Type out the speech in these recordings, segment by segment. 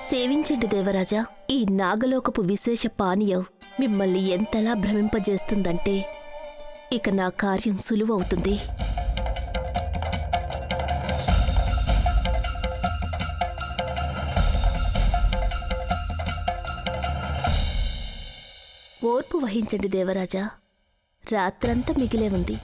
సేవించండి దేవరాజా. ఈ నాగలోకపు విశేష పానీయం మిమ్మల్ని ఎంతలా భ్రమింపజేస్తుందంటే ఇక నా కార్యం సులువవుతుంది. ఓర్పు వహించండి దేవరాజా, రాత్రంతా మిగిలే ఉంది.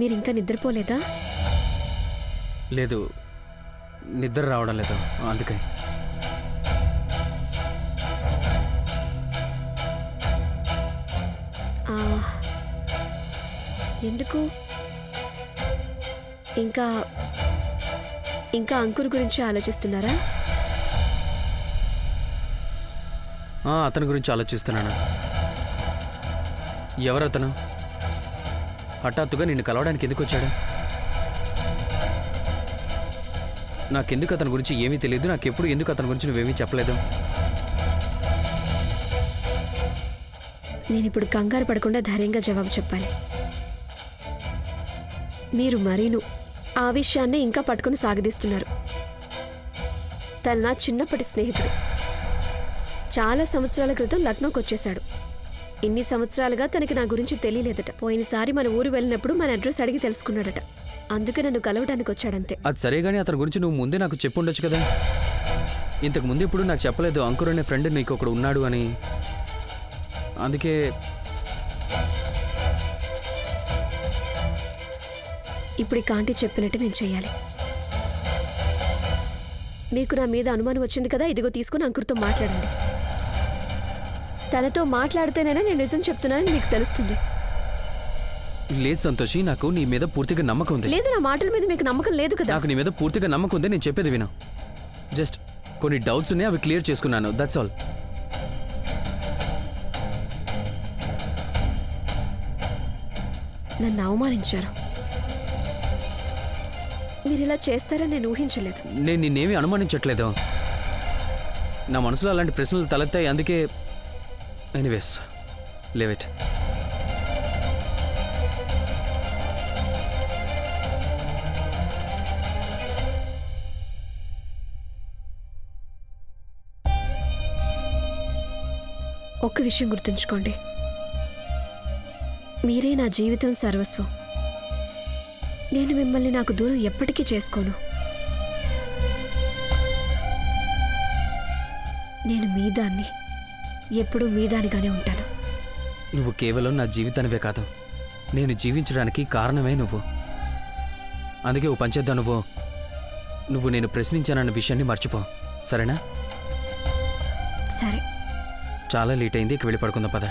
మీరింకా నిద్రపోలేదా? లేదు, నిద్ర రావడం లేదు, అందుకే. ఎందుకు? ఇంకా ఇంకా అంకుర్ గురించి ఆలోచిస్తున్నారా? అతని గురించి ఆలోచిస్తున్నాను. ఎవరతను? హఠాత్తుగా నిన్ను కలవడానికి ఎందుకు వచ్చాడు? నాకెందుకు అతని గురించి ఏమీ తెలియదు, నాకెప్పుడు ఎందుకు అతని గురించి నువ్వేమీ చెప్పలేదు? నేనిప్పుడు కంగారు పడకుండా ధైర్యంగా జవాబు చెప్పాలి. మీరు మరీను ఆ విషయాన్నే ఇంకా పట్టుకుని సాగదీస్తున్నారు. తను నా చిన్నప్పటి స్నేహితుడు. చాలా సంవత్సరాల క్రితం లక్నోకి వచ్చేశాడు. ఇన్ని సంవత్సరాలుగా తనకి నా గురించి తెలియలేదట. పోయినసారి మన ఊరు వెళ్ళినప్పుడు మన అడ్రస్ అడిగి తెలుసుకున్నాడట. అందుకే నన్ను కలవడానికి వచ్చాడంతే. అది సరే గానీ అతని గురించి నువ్వు ముందే నాకు చెప్పుండొచ్చు కదా. ఇంతకు ముందు ఎప్పుడు నాకు చెప్పలేదు అంకుర్ అనే ఫ్రెండ్ నీకు ఒకడు ఉన్నాడు అని. అందుకే ఇప్పుడు కాంటి చెప్పినట్టు నేను చెయ్యాలి. మీకు నా మీద అనుమానం వచ్చింది కదా, ఇదిగో తీసుకుని అంకుర్తో మాట్లాడండి. తనతో మాట్లాడితేనైనా నేను నిజం చెప్తున్నానని మీకు తెలుస్తుంది. లేదు సంతోషి, నాకు నీ మీద పూర్తిగా నమ్మకం ఉంది. లేదు, నా మాటల మీద మీకు నమ్మకం లేదు కదా. నాకు నీ మీద పూర్తిగా నమ్మకం ఉంది, నేను చెప్పేది విను. జస్ట్ కొన్ని డౌట్స్ ఉన్నాయి, అవి క్లియర్ చేసుకున్నాను, దట్స్ ఆల్. నన్ను అవమానించారు. మీరు ఇలా చేస్తారని నేను ఊహించలేదు. నేను నిన్నేమీ అనుమానించట్లేదు. నా మనసులో అలాంటి ప్రశ్నలు తలెత్తాయి, అందుకే. Anyways, leave it. ఒక్క విషయం గుర్తుంచుకోండి, మీరే నా జీవితం సర్వస్వం. నేను మిమ్మల్ని నాకు దూరం ఎప్పటికీ చేసుకోను. నేను మీ దాన్ని, ఎప్పుడూ మీ దానిగానే ఉంటాను. నువ్వు కేవలం నా జీవితానివే కాదు, నేను జీవించడానికి కారణమే నువ్వు. అందుకే ఓ పంచేద్దాం, నువ్వు నేను ప్రశ్నించానన్న విషయాన్ని మర్చిపో, సరేనా? సరే. చాలా లేట్ అయింది, ఇక వెళ్ళి పడుకుందాం పద.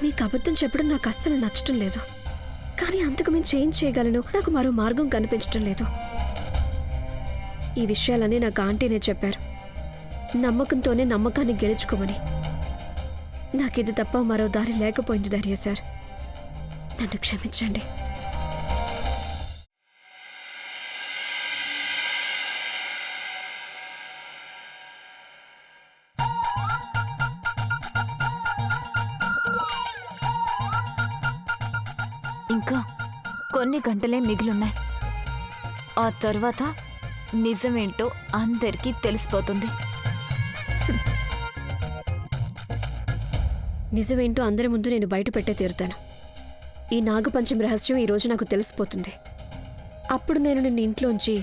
మీకు అబద్ధం చెప్పడం నాకు అస్సలు నచ్చటం లేదు, కానీ అంతకు మించి ఏం చేయగలను? నాకు మరో మార్గం కనిపించడం లేదు. ఈ విషయాలన్నీ నాకు ఆంటీనే చెప్పారు, నమ్మకంతోనే నమ్మకాన్ని గెలుచుకోమని. నాకిది తప్ప మరో దారి లేకపోయింది ధైర్య సార్, నన్ను క్షమించండి. ఇంకా కొన్ని గంటలే మిగిలున్నాయి. ఆ తర్వాత నిజమేంటో అందరికీ తెలిసిపోతుంది. నిజమేంటో అందరి ముందు నేను బయట పెట్టే తీరుతాను. ఈ నాగపంచమి రహస్యం ఈరోజు నాకు తెలిసిపోతుంది. అప్పుడు నేను నిన్ను ఇంట్లోంచి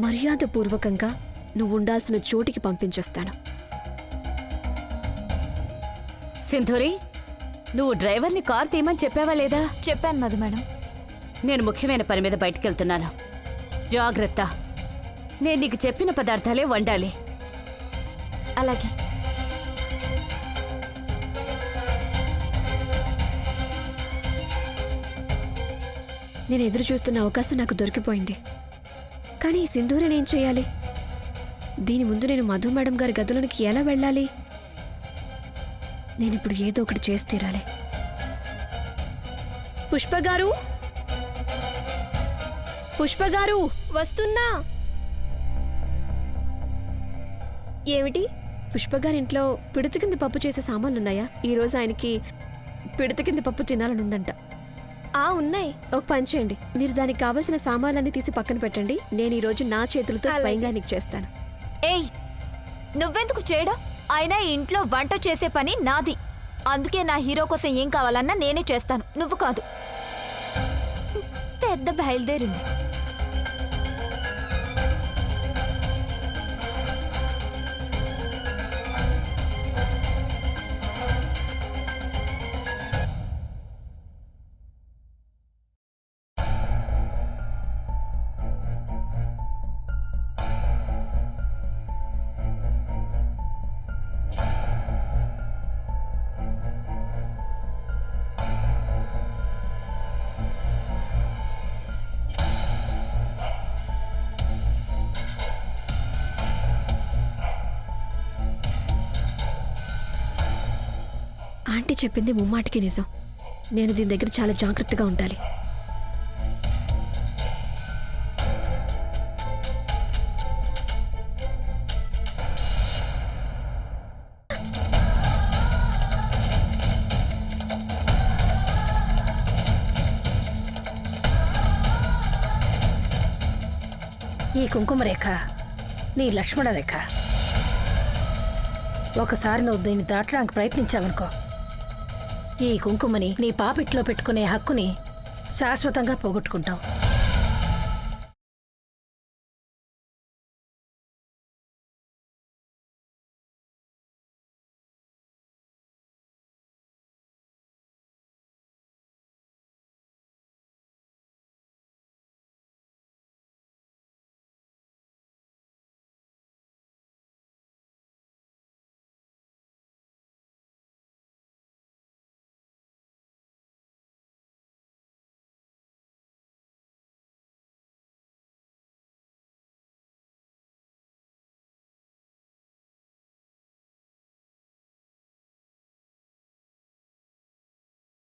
మర్యాదపూర్వకంగా నువ్వు ఉండాల్సిన చోటికి పంపించేస్తాను. సింధూరి, నువ్వు డ్రైవర్ని కార్ తీయమని చెప్పావా లేదా? చెప్పాను మధు మేడం. నేను ముఖ్యమైన పని మీద బయటికెళ్తున్నాను. జాగ్రత్త. నేను నీకు చెప్పిన పదార్థాలే వండాలి. అలాగే. నేను ఎదురు చూస్తున్న అవకాశం నాకు దొరికిపోయింది, కానీ ఈ సింధూరిని ఏం చేయాలి? దీని ముందు నేను మధు మేడం గారి గదిలోనికి ఎలా వెళ్ళాలి? నేనిప్పుడు ఏదో ఒకటి చేసి తీరాలి. పుష్పగారు, పుష్పగారు, వస్తున్నా. ఏమిటి? పుష్పగారింట్లో పిడత కింద పప్పు చేసే సామాన్లున్నాయా? ఈరోజు ఆయనకి పిడత కింద పప్పు తినాలనుందంట. ఉన్నాయి. ఒక పని చేయండి, మీరు దానికి కావలసిన సామాన్లన్నీ తీసి పక్కన పెట్టండి. నేను ఈరోజు నా చేతులతో స్వయంగా నీకు చేస్తాను. ఏయ్, నువ్వెందుకు చేయడం? అయినా ఇంట్లో వంట చేసే పని నాది. అందుకే నా హీరో కోసం ఏం కావాలన్నా నేనే చేస్తాను, నువ్వు కాదు. పెద్ద బయలుదేరింది. ఆంటీ చెప్పింది ముమ్మాటికి నిజం. నేను దీని దగ్గర చాలా జాగ్రత్తగా ఉండాలి. ఈ కుంకుమ రేఖ నీ లక్ష్మణ రేఖ. ఒకసారి నువ్వు దీన్ని దాటడానికి ప్రయత్నించావనుకో, ఈ కుంకుమని నీ పాపిట్లో పెట్టుకునే హక్కుని శాశ్వతంగా పోగొట్టుకుంటావు.